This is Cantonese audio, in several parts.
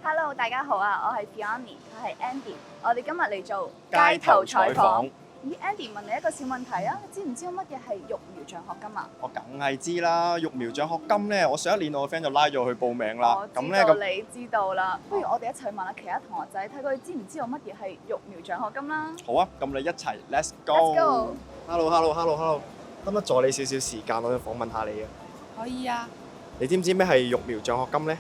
Hello，大家好啊！我係 Fiona，佢係 Andy。我哋今日嚟做街頭採訪。咦，Andy 問你一個小問題啊，你知唔知乜嘢係育苗獎學金啊？我梗係知啦，育苗獎學金咧，我上一年我個 friend 就拉咗去報名啦。我知道你知道啦，不如我哋一齊去問下其他同學仔，睇佢哋知唔知道乜嘢係育苗獎學金啦。好啊，咁你一齊 Let's Let's go。 go。Hello，得唔得助你少少時間，我想訪問下你啊？可以啊，你知唔知咩係育苗獎學金咧？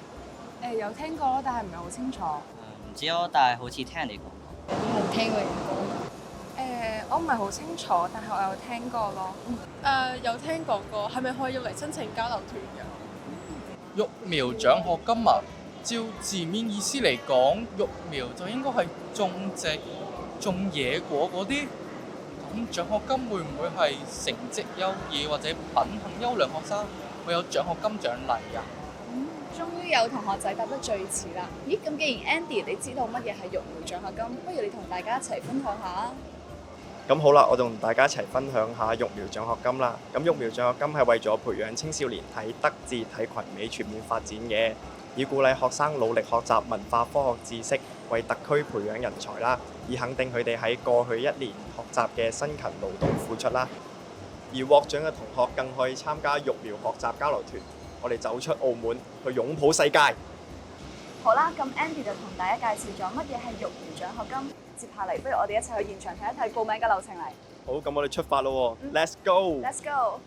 有聽過咯，但係唔係好清楚。唔知咯，但係好似聽人哋講過。冇聽過人講。我唔係好清楚，但係我有聽過咯。有聽講過，係咪可以用嚟申請交流團㗎？育苗獎學金啊，照字面意思嚟講，育苗就應該係種植、種野果嗰啲。咁獎學金會唔會係成績優異或者品行優良學生會有獎學金獎勵啊？終於有同學仔答得最遲啦！咦，咁既然 Andy 你知道乜嘢係育苗獎學金，不如你同大家一齊分享下。咁好啦，我同大家一齊分享下育苗獎學金啦。咁育苗獎學金係為咗培養青少年體德智體群美全面發展嘅，以鼓勵學生努力學習文化科學知識，為特區培養人才啦，以肯定佢哋喺過去一年學習嘅辛勤勞動付出啦。而獲獎嘅同學更可以參加育苗學習交流團，我哋走出澳門去擁抱世界。好啦，咁 Andy 就同大家介紹咗乜嘢係育苗獎學金。接下嚟，不如我哋一齊去現場睇一睇報名嘅流程嚟。好，咁我哋出發咯喎，Let's go！ Let's go！